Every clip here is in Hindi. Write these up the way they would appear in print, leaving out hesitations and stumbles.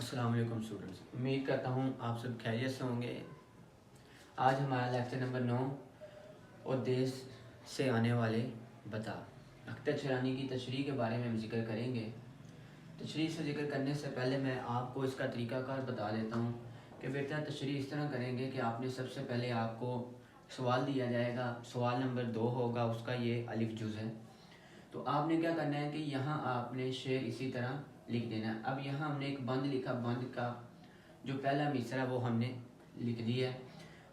अस्सलाम वालेकुम स्टूडेंट्स, उम्मीद करता हूँ आप सब खैरियत से होंगे। आज हमारा लेक्चर नंबर 9 और देश से आने वाले बता अख्तर शरानी की तशरीह के बारे में हम जिक्र करेंगे। तशरीह से जिक्र करने से पहले मैं आपको इसका तरीक़ाकार बता देता हूँ कि बेटा तशरीह इस तरह करेंगे कि आपने सबसे पहले आपको सवाल दिया जाएगा। सवाल नंबर 2 होगा, उसका ये अलिफ जुज़ है। तो आपने क्या करना है कि यहाँ आपने शेर इसी तरह लिख देना है। अब यहाँ हमने एक बंद लिखा, बंद का जो पहला मिसरा वो हमने लिख दिया है।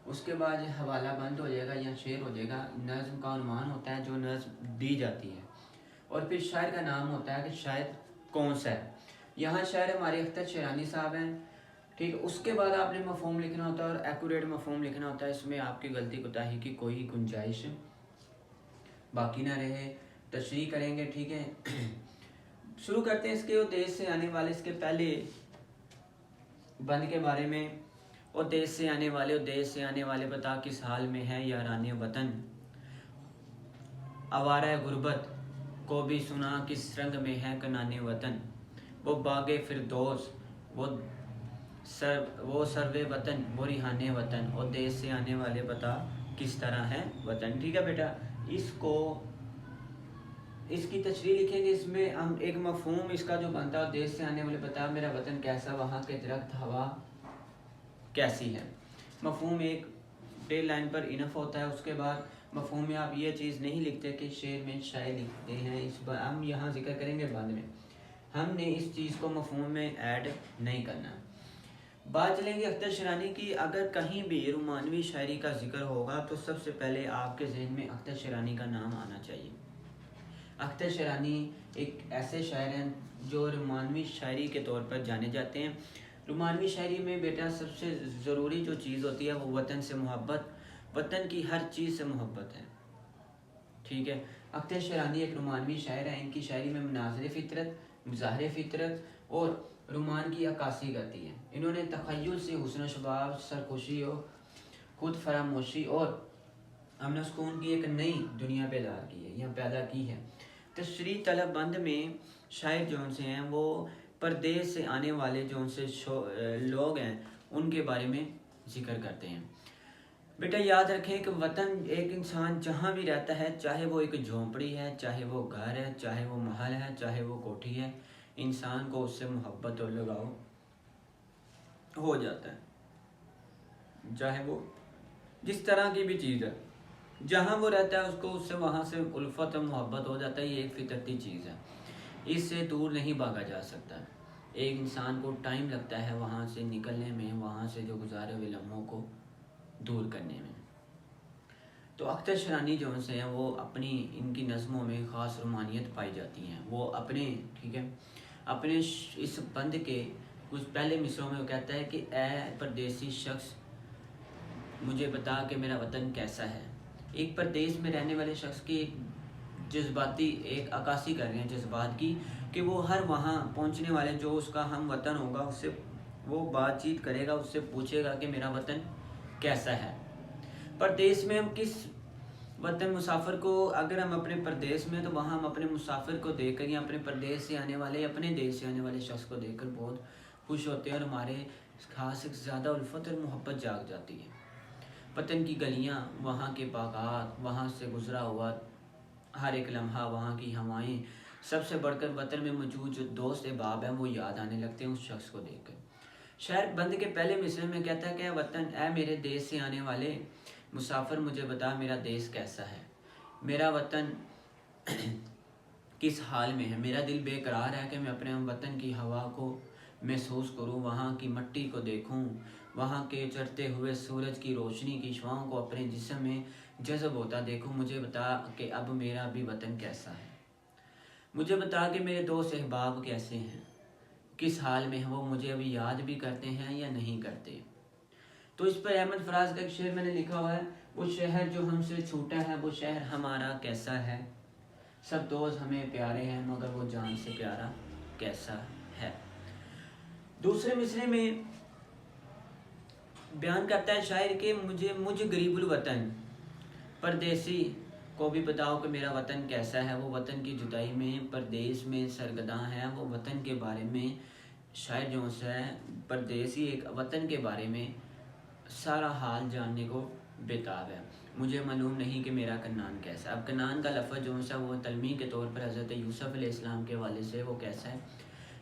उसके बाद हवाला बंद हो जाएगा या शेर हो जाएगा। नज़्म का अनुमान होता है जो नज़्म दी जाती है, और फिर शायर का नाम होता है कि शायर कौन सा है। यहाँ शायर हमारे अख्तर शरानी साहब हैं, ठीक। उसके बाद आपने मफ़हूम लिखना होता है और एक्यूरेट मफ़हूम लिखना होता है। इसमें आपकी गलती कोताही की कोई गुंजाइश बाकी ना रहे। तशरीह करेंगे, ठीक है। शुरू करते हैं इसके देश से आने वाले, इसके पहले बंद के बारे में। और देश से आने वाले, और देश से आने वाले बता किस हाल में है याराने वतन, आवारा गुर्बत को भी सुना किस रंग में है कनाने वतन, वो बागे फिरदौस वो सर्वे वतन वो रिहाने वतन, और देश से आने वाले बता किस तरह है वतन। ठीक है बेटा, इसकी तशरीह लिखेंगे। इसमें हम एक मफहूम इसका जो बनता है, देश से आने वाले बता मेरा वतन कैसा, वहाँ के दरख्त हवा कैसी है। मफहूम एक डेढ़ लाइन पर इनफ होता है। उसके बाद मफहूम में आप ये चीज़ नहीं लिखते कि शेर में शायर लिखते हैं। इस बार हम यहाँ जिक्र करेंगे बाद में, हमने इस चीज़ को मफहूम में ऐड नहीं करना। बात चलेंगे अख्तर शरानी की। अगर कहीं भी रोमानवी शायरी का जिक्र होगा तो सबसे पहले आपके जहन में अख्तर शरानी का नाम आना चाहिए। अख्तर शरानी एक ऐसे शायर हैं जो रोमानवी शायरी के तौर पर जाने जाते हैं। रोमानवी शायरी में बेटा सबसे ज़रूरी जो चीज़ होती है वो वतन से मोहब्बत, वतन की हर चीज़ से मोहब्बत है, ठीक है। अख्तर शरानी एक रोमानवी शायर है। इनकी शायरी में मनाज़िर फ़ितरत, मुज़ाहिर फ़ितरत और रोमान की अक्कासी करती है। इन्होंने तख़य्युल से हुस्न शबाब, सरखुशी और खुद फरामोशी और अमन सुकून की एक नई दुनिया पैदा की है, यहाँ पैदा की है। तशरीह तलब बंद में शायर जौन से हैं वो परदेश से आने वाले जौन से लोग हैं उनके बारे में जिक्र करते हैं। बेटा याद रखें कि वतन एक इंसान जहाँ भी रहता है, चाहे वो एक झोंपड़ी है, चाहे वो घर है, चाहे वो महल है, चाहे वो कोठी है, इंसान को उससे मोहब्बत और लगाव हो जाता है। चाहे वो जिस तरह की भी चीज़ है, जहाँ वो रहता है उसको उससे वहाँ से उल्फत और मोहब्बत हो जाता है। ये एक फितरती चीज़ है, इससे दूर नहीं भागा जा सकता। एक इंसान को टाइम लगता है वहाँ से निकलने में, वहाँ से जो गुजारे हुए लम्हों को दूर करने में। तो अख्तर शरानी जो से हैं वो अपनी इनकी नज़मों में ख़ास रोमानियत पाई जाती हैं। वो अपने, ठीक है, अपने इस बंद के कुछ पहले मिसरों में वो कहता है कि ए परदेसी शख्स मुझे बता कि मेरा वतन कैसा है। एक परदेश में रहने वाले शख्स की एक जज्बाती एक अक्कासी कर रहे हैं जज्बात की, कि वो हर वहाँ पहुँचने वाले जो उसका हम वतन होगा उससे वो बातचीत करेगा, उससे पूछेगा कि मेरा वतन कैसा है। परदेश में हम किस वतन मुसाफिर को, अगर हम अपने परदेश में तो वहाँ हम अपने मुसाफिर को देखकर या अपने परदेश से आने वाले, अपने देश से आने वाले शख्स को देखकर बहुत खुश होते हैं और हमारे खास एक ज़्यादा उल्फत और मोहब्बत जाग जाती है। वतन की गलियाँ, वहाँ के बागात, वहाँ से गुजरा हुआ हर एक लम्हा, वहाँ की हवाएं, सबसे बढ़कर वतन में मौजूद जो दोस्त अहबाब हैं वो याद आने लगते हैं उस शख्स को देखकर। शायर बंद के पहले मिसरे में कहता है कि वतन ए मेरे देश से आने वाले मुसाफिर मुझे बता मेरा देश कैसा है, मेरा वतन किस हाल में है। मेरा दिल बेकरार है कि मैं अपने वतन की हवा को महसूस करूं, वहाँ की मिट्टी को देखूं, वहाँ के चढ़ते हुए सूरज की रोशनी की शुआओं को अपने जिस्म में जज़ब होता देखूं। मुझे बता कि अब मेरा भी वतन कैसा है, मुझे बता कि मेरे दोस्त अहबाब कैसे हैं, किस हाल में है वो, मुझे अभी याद भी करते हैं या नहीं करते। तो इस पर अहमद फराज का एक शेर मैंने लिखा हुआ है, वो शहर जो हमसे छूटा है वो शहर हमारा कैसा है, सब दोस्त हमें प्यारे हैं मगर वो जान से प्यारा कैसा है। दूसरे मिसरे में बयान करता है शायर के मुझ गरीबुल वतन परदेसी को भी बताओ कि मेरा वतन कैसा है। वो वतन की जुदाई में परदेश में सरगदा है, वो वतन के बारे में शायद जो है परदेसी एक वतन के बारे में सारा हाल जानने को बेताब है। मुझे मालूम नहीं कि मेरा कन्नान कैसा है। अब कन्नान का लफ्ज़ जो सा वो तलमी के तौर पर हज़रत यूसुफ़ अलैहिस्सलाम के हवाले से वो कैसा है।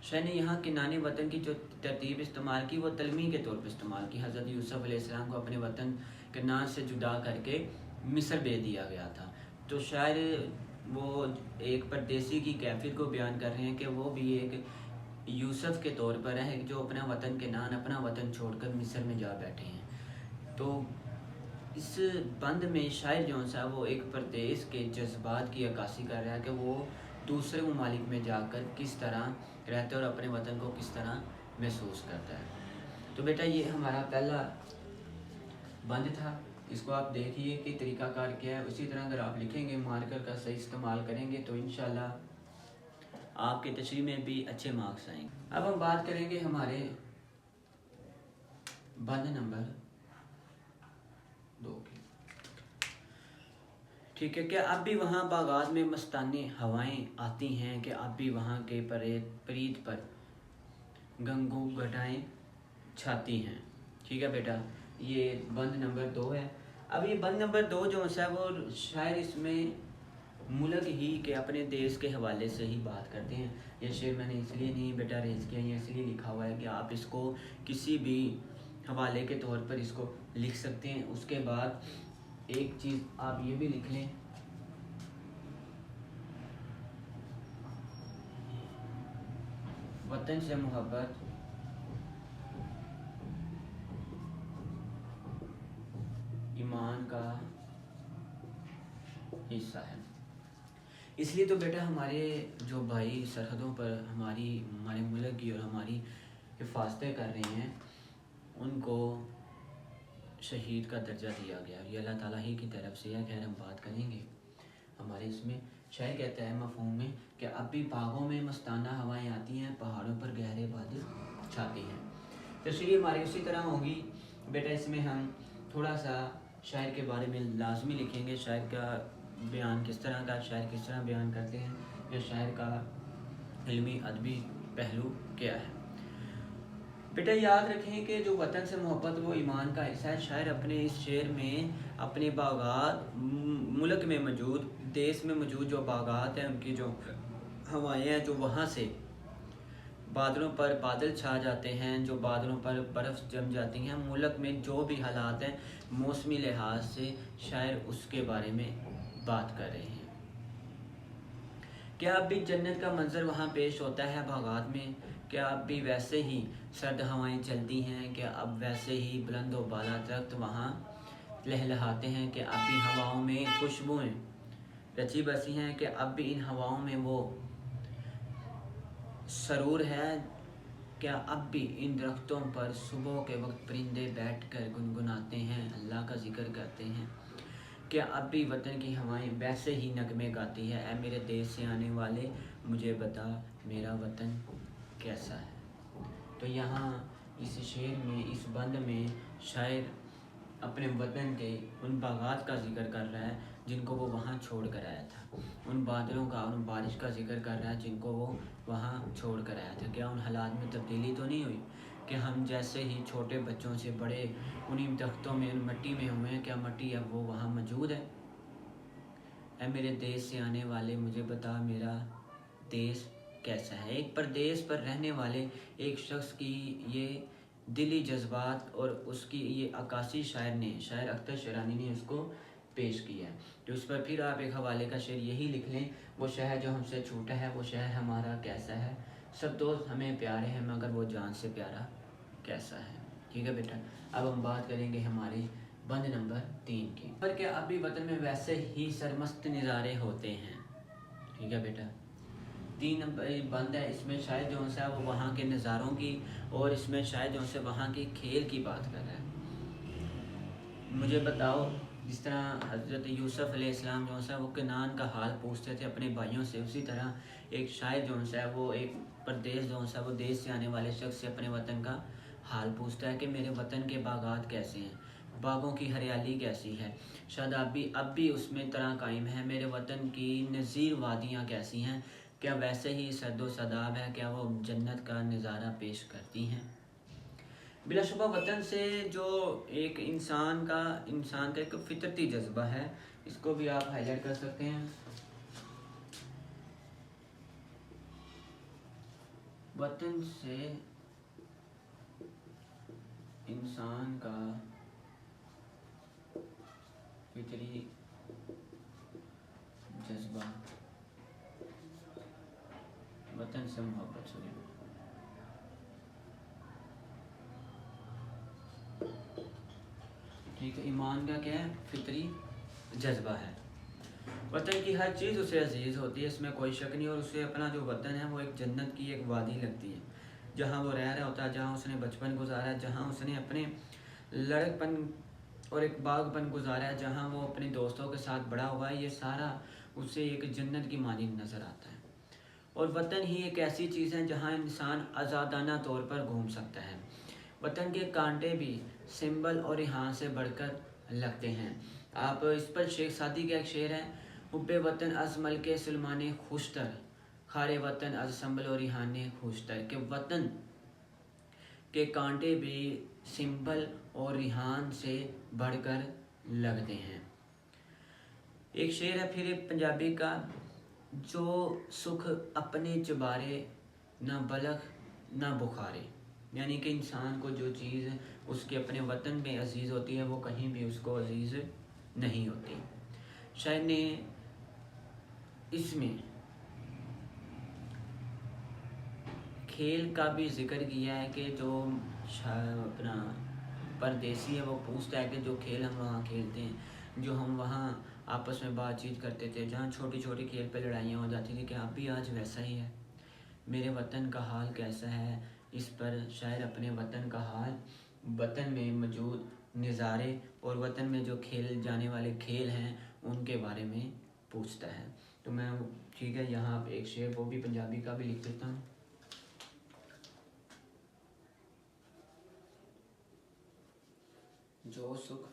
शायद ने यहाँ किनाने वतन की जो तरतीब इस्तेमाल की वो तलमी के तौर पर इस्तेमाल की। हज़रत यूसुफ़ अलैहिस्सलाम को अपने वतन कन्नान से जुदा करके मिस्र भेज दिया गया था। तो शायद वो एक परदेसी की कैफियत को बयान कर रहे हैं कि वो भी एक यूसुफ के तौर पर है जो अपना वतन कनान अपना वतन छोड़कर मिस्र में जा बैठे हैं। तो इस बंद में शायद जो सा वो एक परदेश के जज्बात की अक्कासी कर रहा है कि वो दूसरे ममालिक में जाकर किस तरह रहता है और अपने वतन को किस तरह महसूस करता है। तो बेटा ये हमारा पहला बंद था, इसको आप देखिए कि तरीक़ाकार क्या है। उसी तरह अगर आप लिखेंगे मार्कर का सही इस्तेमाल करेंगे तो इंशाल्लाह आपके तशरीह में भी अच्छे मार्क्स आएंगे। अब हम बात करेंगे हमारे बंद नंबर 2 की। ठीक है, क्या अब भी वहाँ बागात में मस्ताने हवाएं आती हैं, कि अब भी वहाँ के परीत पर गंगू घटाएं छाती हैं। ठीक है बेटा, ये बंद नंबर 2 है। अब ये बंद नंबर 2 जो है वो शायर इसमें मुल्क ही के अपने देश के हवाले से ही बात करते हैं। ये शेर मैंने इसलिए नहीं बेटा रेज किया, ये इसलिए लिखा हुआ है कि आप इसको किसी भी हवाले के तौर पर इसको लिख सकते हैं। उसके बाद एक चीज़ आप ये भी लिख लें, वतन से मोहब्बत ईमान का हिस्सा है। इसलिए तो बेटा हमारे जो भाई सरहदों पर हमारे मुल्क की और हमारी हिफाजतें कर रहे हैं उनको शहीद का दर्जा दिया गया। ये अल्लाह ताला ही की तरफ से है। खैर हम बात करेंगे हमारे इसमें। शायर कहता है मफ़हूम में कि अब भी बागों में मस्ताना हवाएं आती हैं, पहाड़ों पर गहरे बादल छाती हैं। तशरीह हमारी उसी तरह होगी बेटा। इसमें हम थोड़ा सा शायर के बारे में लाजमी लिखेंगे, शायर का बयान किस तरह का, शायर किस तरह बयान करते हैं, या शायर का इल्मी अदबी पहलू क्या है। बेटा याद रखें कि जो वतन से मोहब्बत वो ईमान का हिस्सा है। शायर अपने इस शेर में अपने बागात मुल्क में मौजूद देश में मौजूद जो बागात हैं उनकी जो हवाएं हैं जो वहाँ से बादलों पर बादल छा जाते हैं, जो बादलों पर बर्फ़ जम जाती हैं, मुल्क में जो भी हालात हैं मौसमी लिहाज से शायर उसके बारे में बात कर रहे हैं। क्या अब भी जन्नत का मंजर वहाँ पेश होता है बागात में? क्या अब भी वैसे ही सर्द हवाएं चलती हैं? क्या अब वैसे ही बुलंद व बाला दरख्त वहाँ लहलहाते हैं? कि अब भी हवाओं में खुशबुएं रची बसी हैं? कि अब भी इन हवाओं में वो सरूर है? क्या अब भी इन दरख्तों पर सुबह के वक्त परिंदे बैठकर गुनगुनाते हैं, अल्लाह का जिक्र करते हैं? क्या अब भी वतन की हवाएं वैसे ही नगमे गाती है? ऐ मेरे देश से आने वाले मुझे बता मेरा वतन कैसा है। तो यहाँ इस शेर में, इस बंद में शायर अपने वतन के उन बागात का जिक्र कर रहा है जिनको वो वहाँ छोड़ कर आया था, उन बादलों का, उन बारिश का जिक्र कर रहा है जिनको वो वहाँ छोड़ कर आया था। क्या उन हालात में तब्दीली तो नहीं हुई कि हम जैसे ही छोटे बच्चों से बड़े उन्हीं दरख्तों में, उन मिट्टी में हुए हैं? क्या मिट्टी अब वो वहाँ मौजूद है? ऐ मेरे देश से आने वाले मुझे बता मेरा देश कैसा है। एक परदेश पर रहने वाले एक शख्स की ये दिली जज्बात और उसकी ये अक्कासी शायर अख्तर शरानी ने उसको पेश किया है। तो उस पर फिर आप एक हवाले का शेर यही लिख लें, वो शहर जो हमसे छूटा है वो शहर हमारा कैसा है। सब दोस्त हमें प्यारे हैं मगर वो जान से प्यारा कैसा है। ठीक है बेटा, अब हम बात करेंगे हमारे बंद नंबर 3 की। पर क्या अभी वतन में वैसे ही सरमस्त नज़ारे होते हैं। ठीक है बेटा, 3 नंबर बंद है। इसमें शायद जो है वो वहाँ के नज़ारों की और इसमें शायद जो है वहाँ के खेल की बात कर रहा है। मुझे बताओ, जिस तरह हज़रत यूसुफ़ अलैहिस्सलाम जो है वो कनान का हाल पूछते थे अपने भाइयों से, उसी तरह एक शायर जो है वो एक परदेश जो है वो देश से आने वाले शख्स से अपने वतन का हाल पूछता है कि मेरे वतन के बागात कैसे हैं, बागों की हरियाली कैसी है, शायद अब भी उसमें तरह कायम है। मेरे वतन की नज़ीर वादियाँ कैसी हैं, क्या वैसे ही सर्दो सदाब है, क्या वो जन्नत का नज़ारा पेश करती हैं। बिलाशुबा वतन से जो एक इंसान का एक फितरती जज्बा है, इसको भी आप हाईलाइट कर सकते हैं। वतन से इंसान का फितरी जज्बा, वतन से मोहब्बत, ठीक है। ईमान का क्या है, फितरी जज्बा है। वतन की हर चीज़ उसे अजीज़ होती है, इसमें कोई शक नहीं। और उसे अपना जो वतन है वो एक जन्नत की एक वादी लगती है, जहाँ वो रह रहा होता है, जहाँ उसने बचपन गुजारा है, जहाँ उसने अपने लड़कपन और एक बागपन गुजारा है, जहाँ वो अपने दोस्तों के साथ बड़ा हुआ है, ये सारा उसे एक जन्नत की मानंद नज़र आता है। और वतन ही एक ऐसी चीज़ है जहाँ इंसान आज़ादाना तौर पर घूम सकता है। वतन के कांटे भी सिंबल और रिहान से बढ़कर लगते हैं। आप इस पर शेख सादी का एक शेर है, हुब्बे वतन अज मल के सलमाने खुशतर, खारे वतन अज संबल और रिहाने खुशतर, के वतन के कांटे भी सिंबल और रिहान से बढ़कर लगते हैं। एक शेर है फिर पंजाबी का, जो सुख अपने चबारे ना बलख ना बुखारे, यानी कि इंसान को जो चीज़ उसके अपने वतन में अजीज़ होती है वो कहीं भी उसको अजीज़ नहीं होती। शायद ने इसमें खेल का भी जिक्र किया है कि जो अपना परदेसी है वो पूछता है कि जो खेल हम वहाँ खेलते हैं, जो हम वहाँ आपस में बातचीत करते थे, जहाँ छोटी छोटी खेल पे लड़ाइयाँ हो जाती थी, कि आप भी आज वैसा ही है, मेरे वतन का हाल कैसा है। इस पर शायर अपने वतन का हाल, वतन में मौजूद नज़ारे और वतन में जो खेल जाने वाले खेल हैं उनके बारे में पूछता है। तो मैं ठीक है यहाँ एक शेर वो भी पंजाबी का भी लिख देता हूँ। जो सुख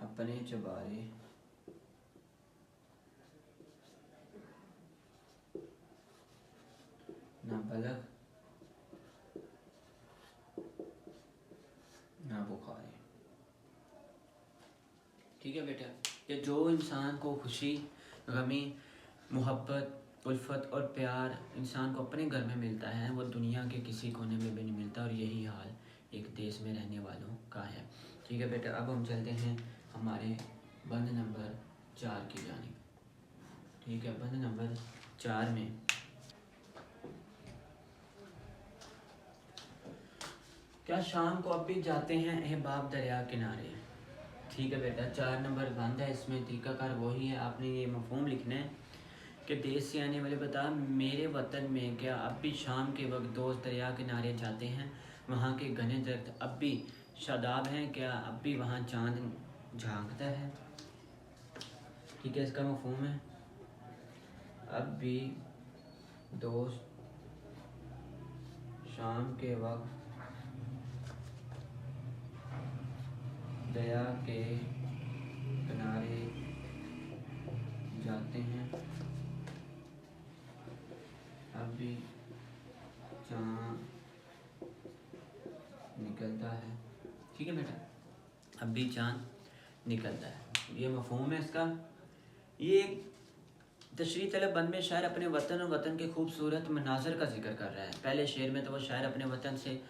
अपने चबारे ना बलग ना बुखार है। ठीक है बेटा, कि जो इंसान को खुशी, गमी, मोहब्बत, उल्फत और प्यार इंसान को अपने घर में मिलता है वो दुनिया के किसी कोने में भी नहीं मिलता, और यही हाल एक देश में रहने वालों का है। ठीक है बेटा, अब हम चलते हैं हमारे बंद नंबर 4 की जानिब। ठीक है, बंद नंबर 4 में क्या शाम को अब भी जाते हैं अहबाब दरिया किनारे। ठीक है बेटा, 4 नंबर बंद है, इसमें तरीकाकार वही है, आपने ये मफहूम लिखना है कि देश से आने वाले बता, मेरे वतन में क्या अब भी शाम के वक्त दोस्त दरिया किनारे जाते हैं, वहाँ के घने दरख्त अब भी शादाब हैं, क्या अब भी वहाँ चांद झांकता है। ठीक है, इसका मफहूम है अब भी दोस्त शाम के वक्त दरिया के किनारे जाते हैं, अब भी चाँद निकलता है। ठीक है बेटा, अब भी चाँद निकलता है, ये मफहूम है इसका। ये तशरीह तलब बंद में शायर अपने वतन और वतन के खूबसूरत मनाजर का जिक्र कर रहा है। पहले शेर में तो वो शायर अपने वतन से,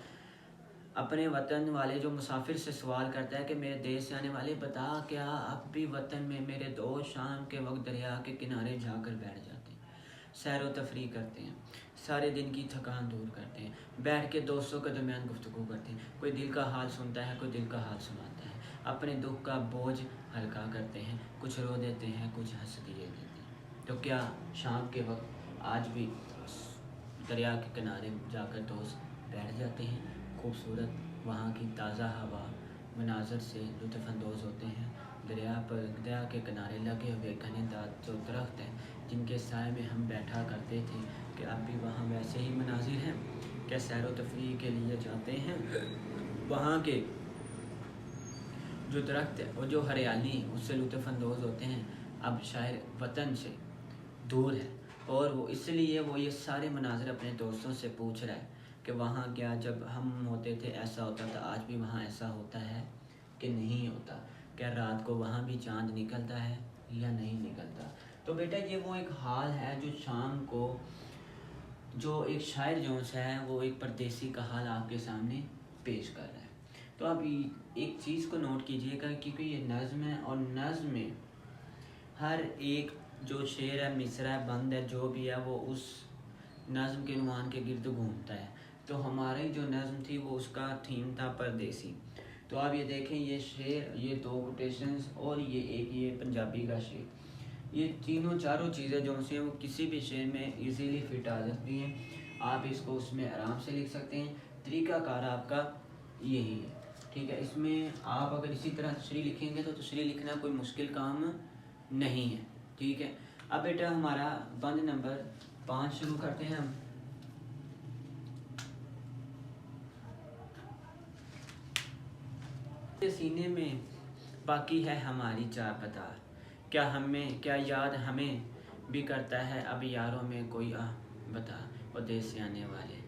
अपने वतन वाले जो मुसाफिर से सवाल करता है कि मेरे देश से आने वाले बता, क्या अब भी वतन में मेरे दोस्त शाम के वक्त दरिया के किनारे जाकर बैठ जाते हैं, सैर व तफरी करते हैं, सारे दिन की थकान दूर करते हैं, बैठ के दोस्तों के दरमियान गुफ्तगू करते हैं, कोई दिल का हाल सुनता है, कोई दिल का हाल सुनाता है, अपने दुख का बोझ हल्का करते हैं, कुछ रो देते हैं, कुछ हंस दिए देते हैं। तो क्या शाम के वक्त आज भी दरिया के किनारे जाकर दोस्त बैठ जाते हैं, खूबसूरत वहाँ की ताज़ा हवा मनाजर से लुत्फ़अंदोज़ होते हैं, दरिया के किनारे लगे हुए घने जो दरख्त हैं जिनके साए में हम बैठा करते थे, कि अब भी वहाँ वैसे ही मनाजिर हैं, क्या सैर व तफरीह के लिए जाते हैं, वहाँ के जो दरख्त है और जो हरियाली उससे लुत्फ़अंदोज़ होते हैं। अब शायर वतन से दूर है, और वो इसलिए वो ये सारे मनाज़र अपने दोस्तों से पूछ रहा है कि वहाँ क्या जब हम होते थे ऐसा होता था, आज भी वहाँ ऐसा होता है कि नहीं होता, क्या रात को वहाँ भी चाँद निकलता है या नहीं निकलता। तो बेटा ये वो एक हाल है जो शाम को जो एक शायर जो है वो एक परदेसी का हाल आपके सामने पेश कर रहा है। तो आप एक चीज़ को नोट कीजिएगा, क्योंकि ये नज़्म है और नज़्म में हर एक जो शेर है, मिसरा है, बंद है, जो भी है वो उस नज़्म के नुमान के गिर्द घूमता है। तो हमारी जो नज़्म थी वो उसका थीम था परदेसी। तो आप ये देखें, ये शेर, ये 2 कोटेशंस और ये पंजाबी का शेर, ये तीनों चारों चीज़ें जो हैं वो किसी भी शेर में इजीली फिट आ जाती हैं। आप इसको उसमें आराम से लिख सकते हैं। तरीक़ाकार आपका यही है, ठीक है। इसमें आप अगर इसी तरह तशरीह लिखेंगे तो तशरीह लिखना कोई मुश्किल काम नहीं है, ठीक है। अब बेटा हमारा बंद नंबर 5 शुरू करते हैं हम। सीने में बाकी है हमारी चाह पता, क्या याद हमें भी करता है अब यारों में कोई आ बता, वो देश से आने वाले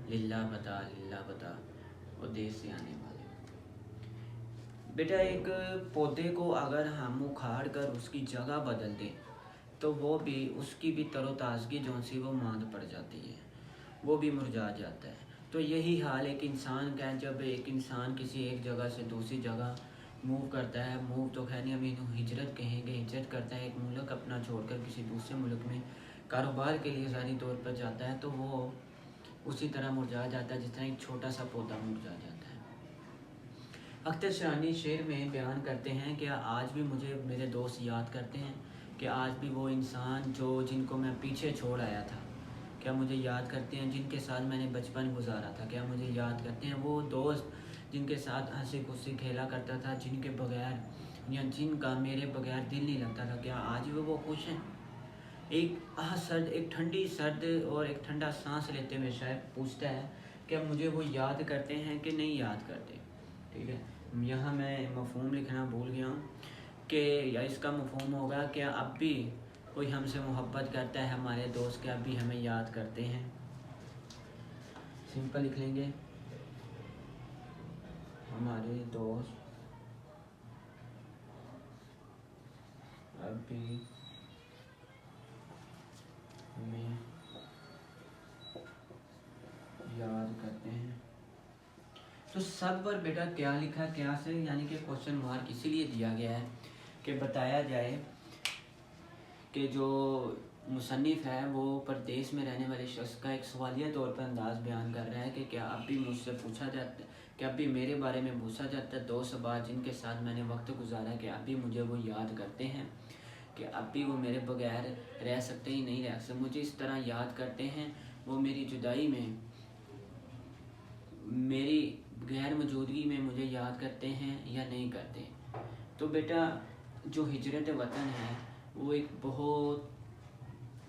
लिल्ला बता वो देश से आने वाले। बेटा एक पौधे को अगर हम उखाड़ कर उसकी जगह बदल दें तो वो भी उसकी भी तरोताज़गी जो सी वो मांद पड़ जाती है, वो भी मुरझा जाता है। तो यही हाल एक इंसान का है। जब एक इंसान किसी एक जगह से दूसरी जगह मूव करता है, मूव तो खैर नहीं, हम हिजरत कहेंगे, हिजरत करता है, एक मुल्क अपना छोड़कर किसी दूसरे मुल्क में कारोबार के लिए ज़ाहिरी तौर पर जाता है, तो वो उसी तरह मुरझा जाता है जिस तरह एक छोटा सा पौधा मुरझा जाता है। अख्तर शरानी शेर में बयान करते हैं कि आज भी मुझे मेरे दोस्त याद करते हैं, कि आज भी वो इंसान जिनको मैं पीछे छोड़ आया था, क्या मुझे याद करते हैं, जिनके साथ मैंने बचपन गुजारा था, क्या मुझे याद करते हैं, वो दोस्त जिनके साथ हंसी खुशी खेला करता था, जिनके बगैर या जिनका मेरे बगैर दिल नहीं लगता था, क्या आज भी वो खुश हैं। एक ठंडी सर्द और एक ठंडा सांस लेते हुए शायद पूछता है क्या मुझे वो याद करते हैं कि नहीं याद करते, ठीक है। यहाँ मैं मफ़हूम लिखना भूल गया हूँ कि या इसका मफ़हूम होगा कि अब भी कोई हमसे मोहब्बत करता है, हमारे दोस्त क्या भी हमें याद करते हैं। सिंपल लिख लेंगे, हमारे दोस्त अब भी हमें याद करते हैं। तो सब पर बेटा क्या लिखा, क्या से यानी कि क्वेश्चन मार्क इसीलिए दिया गया है कि बताया जाए कि जो मुसन्निफ़ है वो परदेश में रहने वाले शख्स का एक सवालिया तौर पर अंदाज़ बयान कर रहा है कि क्या अब भी मुझसे पूछा जाता है, क्या अब भी मेरे बारे में पूछा जाता है, दोस्त अहबाब जिनके साथ मैंने वक्त गुजारा, कि अब भी मुझे वो याद करते हैं, कि अब भी वो मेरे बगैर रह सकते ही नहीं रह सकते, मुझे इस तरह याद करते हैं, वो मेरी जुदाई में, मेरी गैर मौजूदगी में मुझे याद करते हैं या नहीं करते। तो बेटा जो हिजरत वतन है वो एक बहुत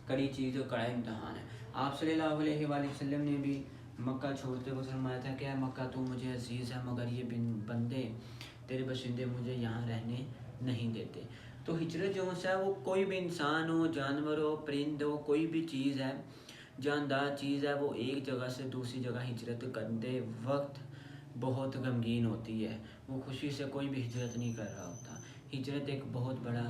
कड़ी चीज़ और कड़ा इम्तहान है। आप सल्लल्लाहु अलैहि वसल्लम ने भी मक्का छोड़ते हुए फरमाया था कि मक्का तू मुझे अजीज़ है, मगर ये बंदे तेरे बशिंदे मुझे यहाँ रहने नहीं देते। तो हिजरत जो है वो कोई भी इंसान हो, जानवर हो, परिंद हो, कोई भी चीज़ है, जानदार चीज़ है, वो एक जगह से दूसरी जगह हिजरत करते वक्त बहुत गमगीन होती है। वो खुशी से कोई भी हिजरत नहीं कर रहा होता। हिजरत एक बहुत बड़ा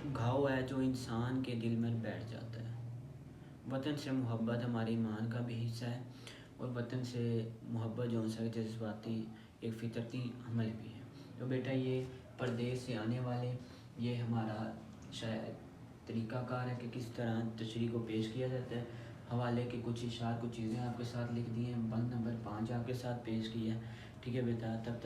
घाव है जो इंसान के दिल में बैठ जाता है। वतन से मोहब्बत हमारे ईमान का भी हिस्सा है, और वतन से मोहब्बत जो है जज्बाती एक फितरती अमल भी है। तो बेटा ये परदेश से आने वाले, ये हमारा शायद तरीक़ाकार है कि किस तरह तशरीह को पेश किया जाता है। हवाले के कुछ इशार, कुछ चीज़ें आपके साथ लिख दी हैं। बंद नंबर 5 आपके साथ पेश किया है, ठीक है बेटा। तब तक